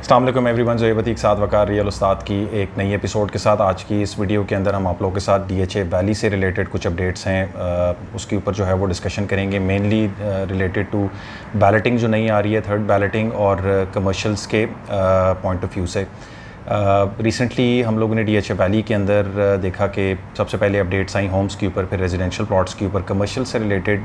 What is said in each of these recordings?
अस्सलाम वालेकुम एवरीवन, ज़ोएब एक साथ वकार रियल उस्ताद की एक नई एपिसोड के साथ आज की इस वीडियो के अंदर हम आप लोगों के साथ DHA वैली से रिलेटेड कुछ अपडेट्स हैं उसके ऊपर जो है वो डिस्कशन करेंगे। मेनली रिलेटेड टू बैलेटिंग जो नहीं आ रही है, थर्ड बैलेटिंग और कमर्शियल्स के पॉइंट ऑफ व्यू से। रिसेंटली हम लोगों ने DHA वैली के अंदर देखा कि सबसे पहले अपडेट्स आई होम्स के ऊपर, फिर रेजिडेंशियल प्लॉट्स के ऊपर। कमर्शियल से रिलेटेड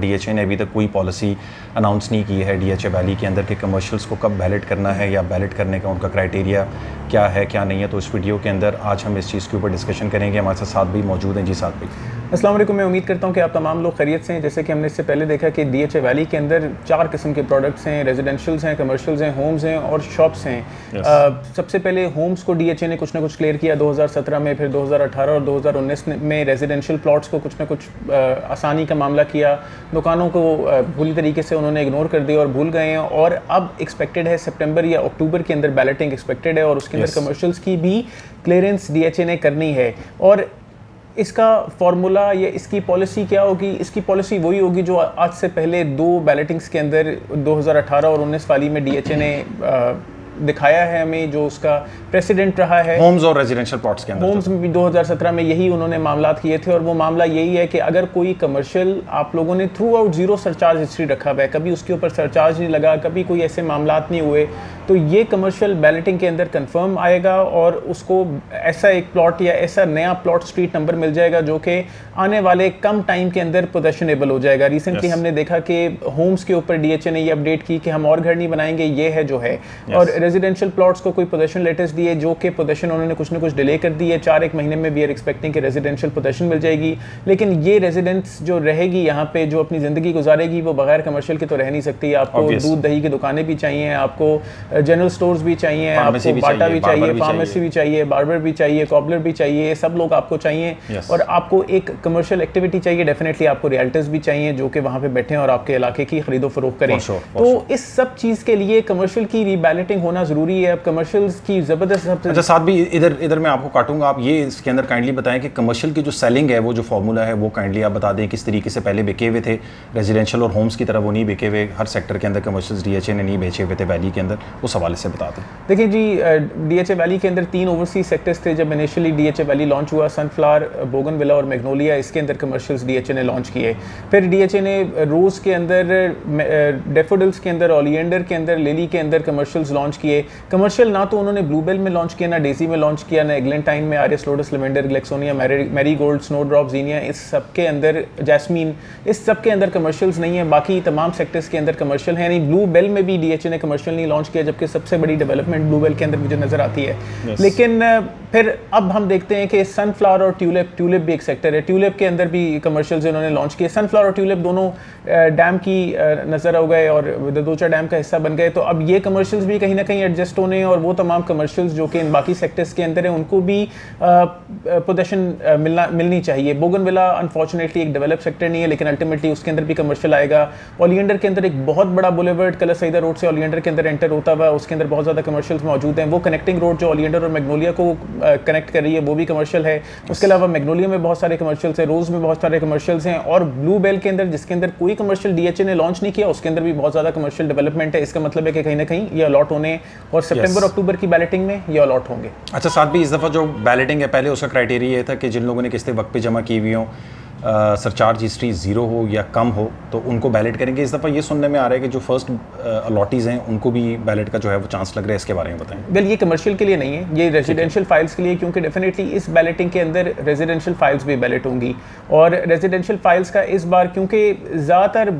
DHA ने अभी तक कोई पॉलिसी अनाउंस नहीं की है DHA वैली के अंदर कि कमर्शियल्स को कब बैलेट करना है या बैलेट करने का उनका क्राइटेरिया क्या है क्या नहीं है। तो इस वीडियो के अंदर आज हम इस चीज़ के ऊपर डिस्कशन करेंगे। हमारे साथ भी मौजूद हैं। जी साथ भी अस्सलाम वालेकुम। मैं उम्मीद करता हूँ कि आप तमाम लोग खैरियत से हैं। जैसे कि हमने इससे पहले देखा कि DHA वैली के अंदर 4 किस्म के प्रोडक्ट्स हैं, रेजिडेंशियल्स हैं, कमर्शियल्स हैं, होम्स हैं और शॉप्स हैं। सबसे पहले होम्स को DHA ने कुछ ना कुछ क्लियर किया 2017 में, फिर 2018 और 2019 में रेजिडेंशियल प्लॉट्स को कुछ ना कुछ आसानी का मामला किया। दुकानों को पूरी तरीके से उन्होंने इग्नोर कर दिया और भूल गए हैं। और अब एक्सपेक्टेड है सितंबर या अक्टूबर के अंदर बैलेटिंग एक्सपेक्टेड है और उसके अंदर कमर्शियल्स की भी क्लियरेंस DHA ने करनी है। और इसका फार्मूला या इसकी पॉलिसी क्या होगी? इसकी पॉलिसी वही होगी जो आज से पहले 2 बैलेटिंग्स के अंदर 2018 और 19 वाली में DHA ने दिखाया है हमें, जो उसका प्रेसिडेंट रहा है होम्स और रेजिडेंशियल प्लॉट्स के अंदर। होम्स में भी 2017 में यही उन्होंने मामला किए थे और वो मामला यही है कि अगर कोई कमर्शियल आप लोगों ने through out zero surcharge history रखा हुआ है, कभी उसके ऊपर सरचार्ज नहीं लगा, कभी कोई ऐसे मामला नहीं हुए, तो ये कमर्शियल बैलेटिंग के अंदर कंफर्म आएगा और उसको ऐसा एक प्लॉट या ऐसा नया प्लॉट स्ट्रीट नंबर मिल जाएगा जो कि आने वाले कम टाइम के अंदर पोजेशनेबल हो जाएगा। रिसेंटली हमने देखा कि होम्स के ऊपर DHA ने ये अपडेट की कि हम और घर नहीं बनाएंगे, ये है जो है। और रेजिडेंशियल प्लॉट्स को कोई पोजेशन लेटेस्ट दिए जो कि पोजेशन उन्होंने कुछ ना कुछ डिले कर दी है। 4-1 महीने में वी आर एक्सपेक्टिंग कि रेजिडेंशियल पोजेशन मिल जाएगी। लेकिन ये रेजिडेंट्स जो रहेगी यहाँ पे, जो अपनी ज़िंदगी गुजारेगी, वो बगैर कमर्शियल के तो रह नहीं सकती। आपको दूध दही की दुकानें भी चाहिए, आपको जनरल स्टोर्स भी चाहिए, आपको बाटा भी चाहिए, फार्मेसी भी चाहिए, बार्बर भी चाहिए, कॉबलर भी चाहिए, सब लोग आपको चाहिए। और आपको एक कमर्शियल एक्टिविटी चाहिए, डेफिनेटली आपको रियल्टर्स भी चाहिए जो कि वहाँ पे बैठे हैं और आपके इलाके की खरीदो फरोख्त करें। तो इस सब चीज़ के लिए कमर्शियल की रीबैलेटिंग होना ज़रूरी है। अब कमर्शियल्स की ज़बरदस्त। अच्छा साथ भी इधर मैं आपको काटूंगा, आप ये इसके अंदर काइंडली बताएं कि कमर्शियल की जो सेलिंग है, वो जो फार्मूला है वो काइंडली आप बता दें किस तरीके से पहले बेचे हुए थे रेजिडेंशियल और होम्स की तरह वो नहीं बेचे हुए, हर सेक्टर के अंदर कमर्शियल्स DHA ने नहीं बेचे हुए थे वैली के अंदर, उस हवाले से बता दें। देखिए जी, DHA वैली के अंदर 3 ओवरसीज सेक्टर्स थे जब इनिशियली DHA वैली लॉन्च हुआ। सनफ्लावर, बोगनविला और मैग्नोलिया, इसके अंदर कमर्शियल्स DHA ने लॉन्च किए। फिर DHA ने रोज़ के अंदर, डेफोडिल्स के अंदर, ओलिएंडर के अंदर, लिली के अंदर कमर्शियल्स लॉन्च किए। कमर्शियल ना तो उन्होंने ब्लूबेल में लॉन्च किया, ना डेजी में लॉन्च किया, ना एग्लेंटाइन में, Aaris, lotus, lavender, ग्लेक्सोनिया, marigold, snowdrop, जीनिया, इस सब के अंदर, जैस्मीन, इस सब के अंदर कमर्शियल्स नहीं है। बाकी तमाम सेक्टर्स के अंदर कमर्शियल है। यानी ब्लूबेल में भी DHA ने कमर्शियल नहीं लॉन्च किया, जबकि सबसे बड़ी डेवलपमेंट ब्लूबेल के अंदर मुझे नज़र आती है। लेकिन फिर अब हम देखते हैं कि सनफ्लावर और ट्यूलिप भी एक सेक्टर है। ट्यूलिप के अंदर भी कमर्शियल्स इन्होंने लॉन्च किए। सनफ्लावर और ट्यूलिप दोनों डैम की नज़र हो गए और ददोचा डैम का हिस्सा बन गए। तो अब ये कमर्शियल्स भी कहीं ना कहीं एडजस्ट होने और वो तमाम कमर्शियल्स जो कि इन बाकी सेक्टर्स के अंदर हैं उनको भी पोजेशन मिलनी चाहिए। बोगनविला अनफॉर्चुनेटली एक डेवलप सेक्टर नहीं है, लेकिन अल्टीमेटली उसके अंदर भी कमर्शियल आएगा। ओलिएंडर के अंदर एक बहुत बड़ा बुलेवर्ड कलर सईदा रोड से ओलिएंडर के अंदर एंटर होता हुआ, उसके अंदर बहुत ज़्यादा कमर्शियल्स मौजूद हैं। वो कनेक्टिंग रोड जो ओलिएंडर और मैग्नोलिया को कनेक्ट कर रही है वो भी कमर्शियल है। उसके अलावा मैग्नोलिया में बहुत सारे कमर्शियल्स हैं, रोज़ में बहुत सारे कमर्शियल्स हैं और ब्लू बेल के अंदर, जिसके अंदर कोई कमर्शियल DHA ने लॉन्च नहीं किया, उसके अंदर भी बहुत ज़्यादा कमर्शियल डेवलपमेंट है। इसका मतलब है कि कहीं ना कहीं ये अलॉट होने और सितंबर अक्टूबर की बैलेटिंग में ये अलॉट होंगे। अच्छा साथ भी इस दफ़ा जो बैलेटिंग है, पहले उसका क्राइटेरिया ये था कि जिन लोगों ने किस्तें वक्त पे जमा की हुई हों, सरचार्ज हिस्ट्री 0 हो या कम हो, तो उनको बैलेट करेंगे। इस दफ़ा ये सुनने में आ रहा है कि जो फर्स्ट अलॉटीज़ हैं उनको भी बैलेट का जो है वो चांस लग रहा है। इसके बारे में बताएं। वेल, ये कमर्शियल के लिए नहीं है, ये रेजिडेंशियल फाइल्स के लिए, क्योंकि डेफिनेटली इस बैलेटिंग के अंदर रेजिडेंशियल फाइल्स भी बैलेट होंगी। और रेजिडेंशियल फाइल्स का इस बार, क्योंकि ज़्यादातर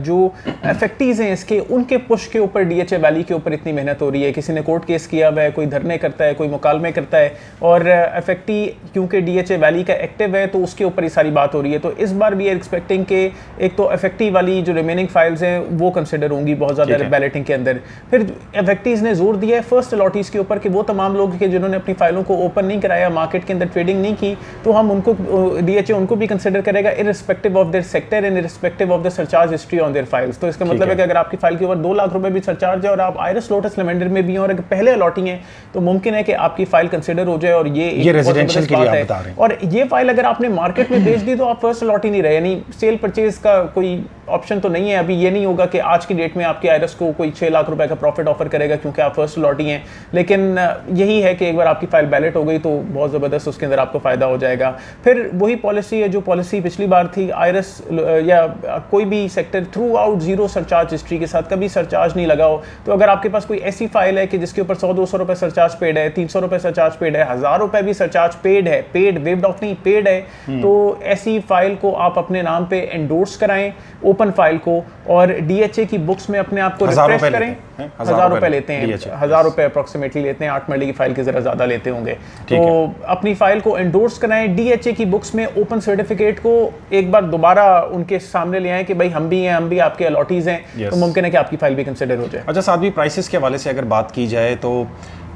जो अफेक्टीज़ हैं इसके, उनके पुश के ऊपर DHA वैली के ऊपर इतनी मेहनत हो रही है। किसी ने कोर्ट केस किया हुआ है, कोई धरने करता है, कोई मुकालमे करता है, और अफेक्टी क्योंकि DHA वैली का एक्टिव है तो उसके ऊपर ही सारी बात हो रही है। तो इस बार भी एक्सपेक्टिंग के एक तो अफेक्टिव वाली जो रिमेनिंग फाइल्स हैं वो कंसिडर होंगी बहुत ज़्यादा बैलेटिंग के अंदर। फिर अफेक्टीज ने जोर दिया है फर्स्ट अलॉटीज़ के ऊपर कि वो तमाम लोग के जिन्होंने अपनी फाइलों को ओपन नहीं कराया, मार्केट के अंदर ट्रेडिंग नहीं की, तो हम उनको, DHA उनको भी कंसिडर करेगा irrespective of their sector and irrespective of the surcharge history on their files. तो इसका मतलब है कि अगर आपकी फाइल के ऊपर 2 लाख रुपए भी सरचार्ज है और आप आयरस, लोटस, लेवेंडर में भी हैं और पहले अलॉटिंग है, तो मुमकिन है कि आपकी फाइल कंसिडर हो जाए। और ये रेजिडेंशियल के लिए आप बता रहे हैं। और ये फाइल अगर आपने मार्केट में बेच दी तो आप फर्स्ट अलॉट ही नहीं रहे, यानी सेल परचेज का कोई ऑप्शन तो नहीं है। अभी ये नहीं होगा कि आज की डेट में आपके आयरस को कोई 6 लाख रुपए का प्रॉफिट ऑफर करेगा क्योंकि आप फर्स्ट लॉटी हैं, लेकिन यही है कि एक बार आपकी फाइल बैलेट हो गई तो बहुत ज़बरदस्त उसके अंदर आपको फ़ायदा हो जाएगा। फिर वही पॉलिसी है जो पॉलिसी पिछली बार थी, आयरस या कोई भी sector through out zero surcharge history के साथ, कभी सरचार्ज नहीं लगाओ। तो अगर आपके पास कोई ऐसी फाइल है कि जिसके ऊपर 100-200 रुपए सरचार्ज पेड है, 300 रुपए सरचार्ज पेड है, 1000 रुपए भी सरचार्ज पेड है, पेड वेव्ड ऑफ नहीं पेड है, तो ऐसी फाइल को आप अपने नाम पे एंडोर्स कराएं, ओपन फाइल को, और डीएचए की बुक्स में अपने आप को रिफ्रेश करें। 1000 रुपए लेते हैं, 1000 रुपए अप्रोक्सीमेटली लेते हैं, 8 मरले की फाइल के जरा ज्यादा लेते होंगे। तो अपनी फाइल को एंडोर्स कराएं, डीएचए की बुक्स में ओपन सर्टिफिकेट को एक बार दोबारा उनके सामने ले आएं कि भाई हम भी हैं, हम भी आपके अलॉटीज हैं, तो मुमकिन है कि आपकी फाइल भी कंसिडर हो जाए। अच्छा, साथ भी प्राइसेस के हवाले से अगर बात की जाए तो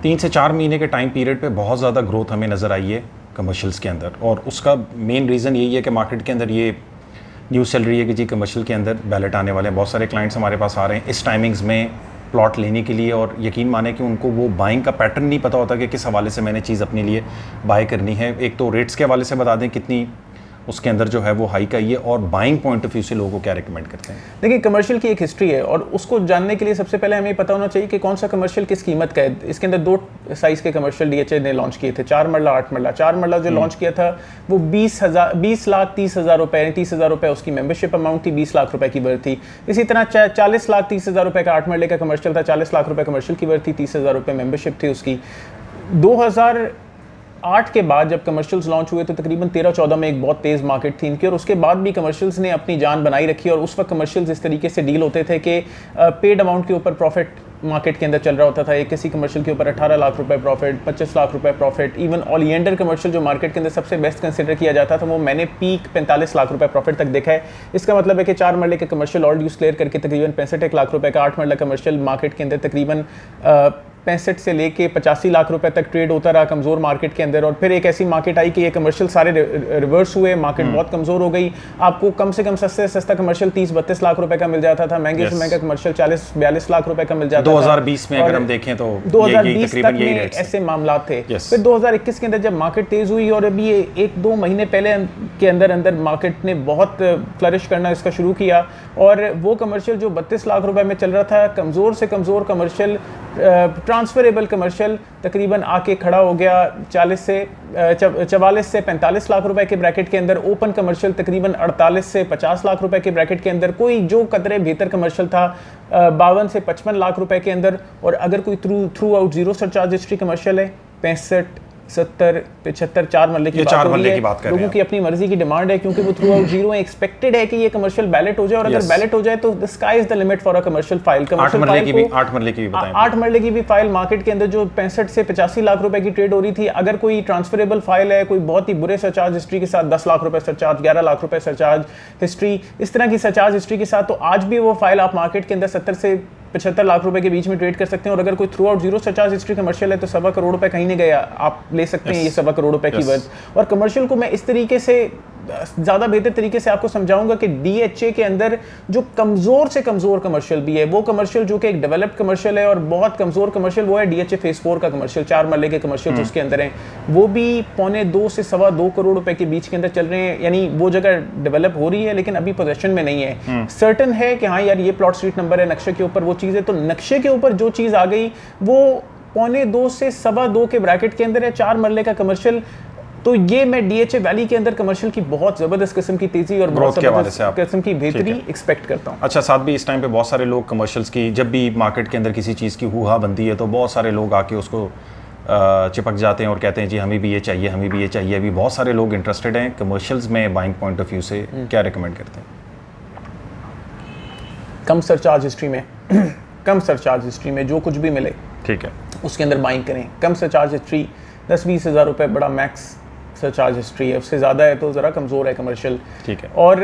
3 से 4 महीने के टाइम पीरियड पे बहुत ज़्यादा ग्रोथ हमें नज़र आई है कमर्शियल्स के अंदर, और उसका मेन रीज़न यही है कि मार्केट के अंदर ये न्यूज़ चल रही है कि जी कमर्शियल के अंदर बैलेट आने वाले हैं। बहुत सारे क्लाइंट्स हमारे पास आ रहे हैं इस टाइमिंग्स में प्लॉट लेने के लिए, और यकीन माने कि उनको वो बाइंग का पैटर्न नहीं पता होता कि किस हवाले से मैंने चीज़ अपने लिए बाय करनी है। एक तो रेट्स के हवाले से बता दें कितनी उसके अंदर जो है वो हाई का ये, और बाइंग पॉइंट ऑफ व्यू से लोगों को क्या रिकमेंड करते हैं? देखिए, कमर्शियल की एक हिस्ट्री है और उसको जानने के लिए सबसे पहले हमें पता होना चाहिए कि कौन सा कमर्शियल किस कीमत का है। इसके अंदर 2 साइज़ के कमर्शियल डीएचए ने लॉन्च किए थे, 4 मरला 8 मरला। 4 मरला जो लॉन्च किया था वो 20 लाख 30,000 रुपये, यानी 30,000 रुपये उसकी मेंबरशिप अमाउंट थी, 20 लाख रुपए की वर्थ थी। इसी तरह 40 लाख 30,000 रुपये का 8 मरले का कमर्शियल था, 40 लाख रुपये कमर्शियल की वर्थ थी, 30,000 रुपये मेंबरशिप थी उसकी। 2008 के बाद जब कमर्शियल्स लॉन्च हुए तो तकरीबन 13-14 में एक बहुत तेज़ मार्केट थी इनकी, और उसके बाद भी कमर्शियल्स ने अपनी जान बनाई रखी। और उस वक्त कमर्शियल्स इस तरीके से डील होते थे कि पेड अमाउंट के ऊपर प्रॉफिट मार्केट के अंदर चल रहा होता था। एक किसी कमर्शियल के ऊपर 18 लाख रुपए प्रॉफिट, 25 लाख रुपए प्रॉफिट। इवन ओलिएंडर कमर्शियल जो मार्केट के अंदर सबसे बेस्ट कंसिडर किया जाता था, वो मैंने पीक 45 लाख रुपए प्रॉफिट तक देखा है। इसका मतलब है कि 4 मरले के कमर्शियल ऑल ड्यूज क्लियर करके तकरीबन 65 लाख रुपए का 8 मरला कमर्शियल मार्केट के अंदर तकरीबन 65 से लेके 85 लाख रुपए तक ट्रेड होता रहा कमज़ोर मार्केट के अंदर। और फिर एक ऐसी मार्केट आई कि ये कमर्शियल सारे रिवर्स हुए, मार्केट बहुत कमज़ोर हो गई। आपको कम से कम सस्ते से सस्ता कमर्शियल 30-32 लाख रुपए का मिल जाता था, महंगे से महंगा कमर्शियल 40-42 लाख रुपए का मिल जाता था। 2020 में अगर हम देखें तो 2020 तक में ऐसे मामला थे। फिर 2021 के अंदर जब मार्केट तेज़ हुई और अभी 1-2 महीने पहले के अंदर मार्केट ने बहुत फ्लरिश करना इसका शुरू किया, और वो कमर्शियल जो 32 लाख रुपए में चल रहा था, कमज़ोर से कमज़ोर कमर्शियल, ट्रांसफरेबल कमर्शियल, तकरीबन आके खड़ा हो गया 44 से 45 लाख रुपए के ब्रैकेट के अंदर। ओपन कमर्शियल तकरीबन 48 से 50 लाख रुपए के ब्रैकेट के अंदर। कोई जो कदरे बेहतर कमर्शियल था 52 से 55 लाख रुपए के अंदर। और अगर कोई through out zero surcharge history commercial है 65, 70, 75, 4 मरले की बात हो रही है। लोगों की अपनी मर्जी की डिमांड है क्योंकि वो थ्रू आउट जीरो है। एक्सपेक्टेड है कि ये कमर्शियल बैलेट हो जाए, और अगर बैलेट हो जाए तो the sky is the limit for a commercial file. 8 मरले की भी 8 मरले की भी फाइल मार्केट के अंदर जो 65 से 85 लाख रुपए की ट्रेड हो रही थी, अगर कोई ट्रांसफरेबल फाइल है, कोई बहुत ही बुरे सरचार्ज हिस्ट्री के साथ 10 लाख रुपए सरचार्ज, 11 लाख रुपए सरचार्ज हिस्ट्री, इस तरह की सरचार्ज हिस्ट्री के साथ, तो आज भी वो फाइल आप मार्केट के अंदर 70 से 75 लाख रुपए के बीच में ट्रेड कर सकते हैं। और अगर कोई through out zero surcharge history commercial है तो 1.25 करोड़ रुपए कहीं नहीं गया, आप ले सकते हैं ये 1.25 करोड़ रुपए की वर्थ। और कमर्शियल को मैं इस तरीके से ज़्यादा बेहतर तरीके से आपको समझाऊंगा कि डीएचए के अंदर जो कमज़ोर से कमज़ोर कमर्शियल भी है, वो कमर्शियल जो कि एक डेवलप्ड कमर्शियल है, और बहुत कमज़ोर कमर्शियल वो है डीएचए फेज 4 का कमर्शियल। 4 मरले के कमर्शियल उसके अंदर हैं, वो भी 1.25 से 2.25 करोड़ रुपए के बीच के अंदर चल रहे हैं। यानी वो जगह डेवलप हो रही है लेकिन अभी पोजीशन में नहीं है। सर्टन है कि हाँ यार ये प्लॉट स्ट्रीट नंबर है, नक्शे के ऊपर वो चीज़ है, तो नक्शे के ऊपर जो चीज़ आ गई वो 1.25 से 2.25 के ब्रैकेट के अंदर है 4 मरले का कमर्शियल। तो ये मैं डीएचए वैली के अंदर कमर्शियल की बहुत ज़बरदस्त किस्म की तेज़ी और बहुत ज़बरदस्त किस्म की बेहतरी एक्सपेक्ट करता हूँ। अच्छा, साथ भी इस टाइम पे बहुत सारे लोग कमर्शियल्स की, जब भी मार्केट के अंदर किसी चीज़ की हुआ बनती है तो बहुत सारे लोग आके उसको चिपक जाते हैं और कहते हैं जी हमें भी ये चाहिए, हमें भी ये चाहिए। अभी बहुत सारे लोग इंटरेस्टेड हैं कमर्शियल्स में, बाइंग पॉइंट ऑफ व्यू से क्या रिकमेंड करते हैं? कम सरचार्ज हिस्ट्री में कम सरचार्ज हिस्ट्री में जो कुछ भी मिले, ठीक है, उसके अंदर बाइंग करें। कम सरचार्ज हिस्ट्री 10-20 हज़ार रुपये बड़ा मैक्स सरचार्ज हिस्ट्री है, उससे ज़्यादा है तो ज़रा कमज़ोर है कमर्शियल, ठीक है। और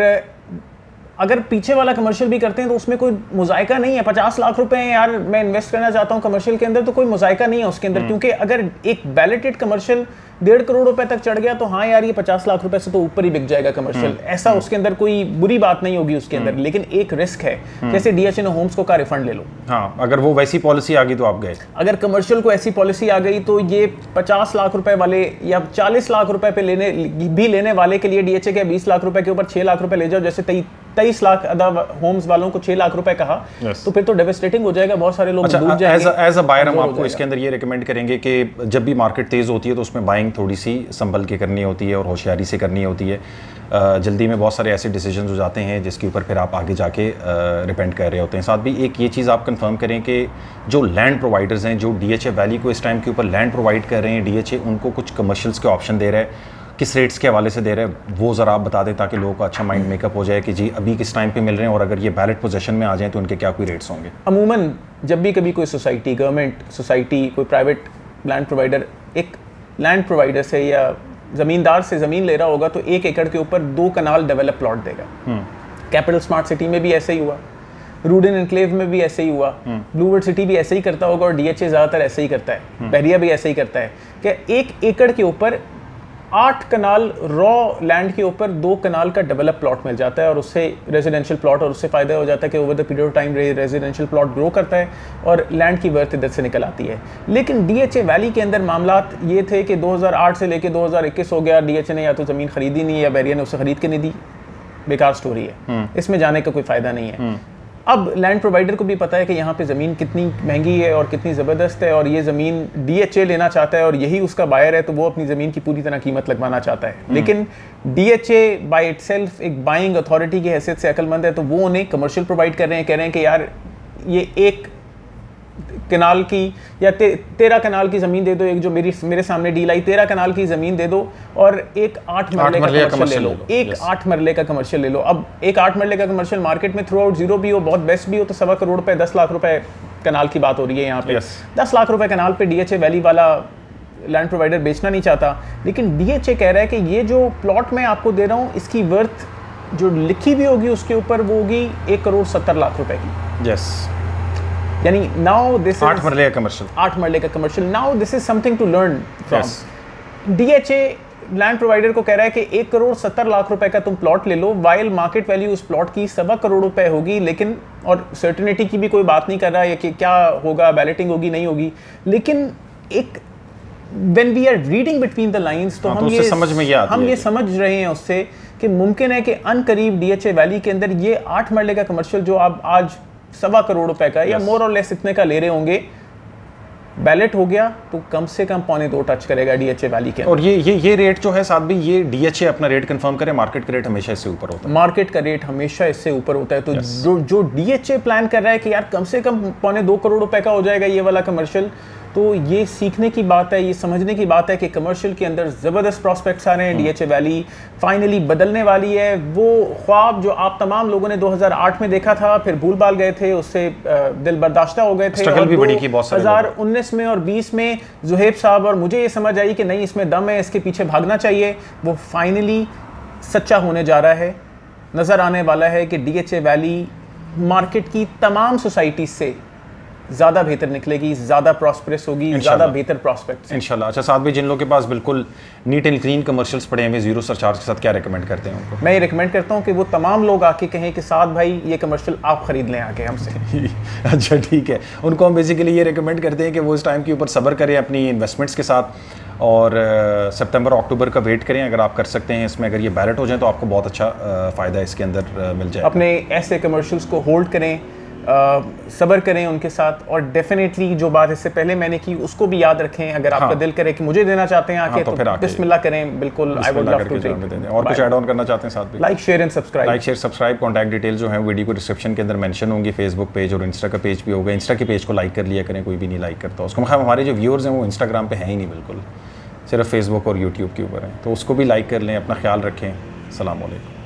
अगर पीछे वाला कमर्शियल भी करते हैं तो उसमें कोई मुजायका नहीं है। 50 लाख रुपए हैं यार, मैं इन्वेस्ट करना चाहता हूँ कमर्शियल के अंदर, तो कोई मुजायका नहीं है उसके अंदर, क्योंकि अगर एक बैलेटेड कमर्शियल 1.5 करोड़ रुपए तक चढ़ गया तो हाँ यार ये 50 लाख रुपए से तो ऊपर ही बिक जाएगा कमर्शियल, ऐसा उसके अंदर कोई बुरी बात नहीं होगी उसके अंदर। लेकिन एक रिस्क है, जैसे डीएचए ने होम्स को का रिफंड ले लो, हाँ, अगर वो वैसी पॉलिसी आ गई तो आप गए। अगर कमर्शियल को ऐसी पॉलिसी आ गई तो ये 50 लाख रुपए वाले या 40 लाख रुपए पे लेने वाले के लिए डीएचए के 20 लाख रुपए के ऊपर 6 लाख रुपए ले जाओ, जैसे 23 लाख अदा होम्स वालों को 6 लाख रुपए कहा, तो फिर तो डेवास्टेटिंग हो जाएगा, बहुत सारे लोग डूब जाएंगे। एज अ बायर हम आपको इसके अंदर ये रिकमेंड करेंगे कि जब भी मार्केट तेज़ होती है तो उसमें बाइंग थोड़ी सी संभल के करनी होती है और होशियारी से करनी होती है। जल्दी में बहुत सारे ऐसे डिसीजन हो जाते हैं जिसके ऊपर फिर आप आगे जाके रिपेंट कर रहे होते हैं। साथ भी एक ये चीज़ आप कंफर्म करें कि जो लैंड प्रोवाइडर्स हैं, जो डीएचए वैली को इस टाइम के ऊपर लैंड प्रोवाइड कर रहे हैं, डीएचए उनको कुछ कमर्शियल्स के ऑप्शन दे रहा है, किस रेट्स के हवाले से दे रहे हैं वो ज़रा आप बता दें ताकि लोगों का अच्छा माइंड मेकअप हो जाए कि जी अभी किस टाइम पे मिल रहे हैं और अगर ये बैलेट पोजीशन में आ जाएं तो उनके क्या कोई रेट्स होंगे। अमूमन जब भी कभी कोई सोसाइटी, गवर्नमेंट सोसाइटी, कोई प्राइवेट लैंड प्रोवाइडर एक लैंड प्रोवाइडर से या ज़मींदार से ज़मीन ले रहा होगा तो 1 एकड़ के ऊपर 2 कनाल डेवलप प्लॉट देगा। कैपिटल स्मार्ट सिटी में भी ऐसे ही हुआ, रूडन एनक्लेव में भी ऐसे ही हुआ, ब्लूवर्ड सिटी भी ऐसे ही करता होगा और डीएचए ज़्यादातर ऐसे ही करता है, बहरिया भी ऐसे ही करता है कि 1 एकड़ के ऊपर 8 कनाल रॉ लैंड के ऊपर 2 कनाल का डेवलप प्लॉट मिल जाता है और उससे रेजिडेंशियल प्लॉट, और उससे फ़ायदा हो जाता है कि over the period of time residential plot grow करता है और लैंड की वर्थ इधर से निकल आती है। लेकिन डीएचए वैली के अंदर मामलात ये थे कि 2008 से लेके 2021 हो गया, डीएचए ने या तो ज़मीन खरीदी नहीं है या बैरिया ने उसे खरीद के नहीं दी, बेकार स्टोरी है, इसमें जाने का कोई फ़ायदा नहीं है। अब लैंड प्रोवाइडर को भी पता है कि यहाँ पे ज़मीन कितनी महंगी है और कितनी ज़बरदस्त है और ये ज़मीन डीएचए लेना चाहता है और यही उसका बायर है, तो वो अपनी ज़मीन की पूरी तरह कीमत लगवाना चाहता है। लेकिन डीएचए बाय इटसेल्फ एक बाइंग अथॉरिटी की हैसियत से अक्लमंद है, तो वो उन्हें कमर्शियल प्रोवाइड कर रहे हैं, कह रहे हैं कि यार ये 1 कनाल की या 13 कनाल की ज़मीन दे दो, एक जो मेरे सामने डील आई 13 कनाल की ज़मीन दे दो और एक 8 मरले का कमर्शियल ले लो, एक 8 मरले का कमर्शियल ले लो। अब एक 8 मरले का कमर्शियल मार्केट में थ्रू आउट जीरो भी हो, बहुत बेस्ट भी हो, तो 1.25 करोड़ रुपए 10 लाख रुपए कनाल की बात हो रही है यहाँ पे। 10 लाख रुपए कनाल पे डीएचए वैली वाला लैंड प्रोवाइडर बेचना नहीं चाहता, लेकिन डीएचए कह रहा है कि ये जो प्लॉट मैं आपको दे रहा हूँ इसकी वर्थ जो लिखी भी होगी उसके ऊपर वो होगी 1 करोड़ 70 लाख रुपए की। यानी नाउ दिस 8 मरले का कमर्शियल, 8 मरले का commercial, now this is something to learn from. DHA land provider को कह रहा है कि 1 करोड़ 70 लाख रुपए का तुम प्लॉट ले लो, वाइल मार्केट वैल्यू उस प्लॉट की 1.25 करोड़ रुपए होगी, लेकिन और सर्टेनिटी की भी कोई बात नहीं कर रहा है कि क्या होगा, बैलेटिंग होगी नहीं होगी, लेकिन एक when we are reading between the lines तो हम ये समझ रहे हैं उससे कि मुमकिन है कि अनकरीब डीएचए वैली के अंदर ये 8 मरले का कमर्शियल जो आप आज 1.25 करोड़ रुपए का या मोर और लेस इतने का ले रहे होंगे, बैलेट हो गया तो कम से कम 1.25 टच करेगा डीएचए वैली के। और ये रेट जो है साथ भी ये डीएचए अपना रेट कंफर्म करे, मार्केट का रेट हमेशा इससे ऊपर होता है, मार्केट का रेट हमेशा इससे ऊपर होता है। तो जो डीएचए प्लान कर रहा है कि यार कम से कम 2.25 करोड़ रुपए का हो जाएगा ये वाला कमर्शियल, तो ये सीखने की बात है, ये समझने की बात है कि कमर्शियल के अंदर ज़बरदस्त प्रॉस्पेक्ट्स आ रहे हैं। डीएचए वैली फाइनली बदलने वाली है। वो ख्वाब जो आप तमाम लोगों ने 2008 में देखा था, फिर भूल भाल गए थे, उससे दिल बर्दाश्ता हो गए थे, और 2019 में और 20 में ज़ुहैब साहब और मुझे ये समझ आई कि नहीं इसमें दम है, इसके पीछे भागना चाहिए, वो फाइनली सच्चा होने जा रहा है। नज़र आने वाला है कि डीएचए वैली मार्केट की तमाम सोसाइटी से ज़्यादा बेहतर निकलेगी, ज़्यादा प्रॉस्परस होगी, ज़्यादा बेहतर प्रॉस्पेक्ट्स इंशाल्लाह। अच्छा, साथ में जिन लोगों के पास बिल्कुल नीट एंड क्लीन कमर्शियल्स पड़े हैं जीरो सरचार्ज के साथ, क्या रिकमेंड करते हैं उनको? मैं ये रिकमेंड करता हूँ कि वो तमाम लोग आके कहें कि साथ भाई ये कमर्शियल आप ख़रीद लें आके हमसे। अच्छा ठीक है, उनको हम बेसिकली ये रिकमेंड करते हैं कि वो इस टाइम के ऊपर सब्र करें अपनी इन्वेस्टमेंट्स के साथ, और सितंबर अक्टूबर का वेट करें अगर आप कर सकते हैं। इसमें अगर ये बैलेट हो जाए तो आपको बहुत अच्छा फ़ायदा इसके अंदर मिल जाए। अपने ऐसे कमर्शियल्स को होल्ड करें, सब्र करें उनके साथ, और डेफिनेटली जो बात इससे पहले मैंने की उसको भी याद रखें। अगर आपका दिल करे कि मुझे देना चाहते हैं आके, तो बिस्मिल्लाह करें, बिल्कुल I would love to take. और कुछ ऐड ऑन करना चाहते हैं साथ में? Like share and subscribe. Contact detail जो है वीडियो को डिस्क्रिप्शन के अंदर मेंशन होंगी, फेसबुक पेज और इंस्टा का पेज भी होगा। इंस्टा के पेज को लाइक कर लिया करें, कोई भी नहीं लाइक करता उसको। हमारे जो व्यूअर्स हैं वो इंस्टाग्राम पे हैं ही नहीं, बिल्कुल सिर्फ फेसबुक और यूट्यूब के ऊपर हैं, तो उसको भी लाइक कर लें। अपना ख्याल रखें। अस्सलाम वालेकुम।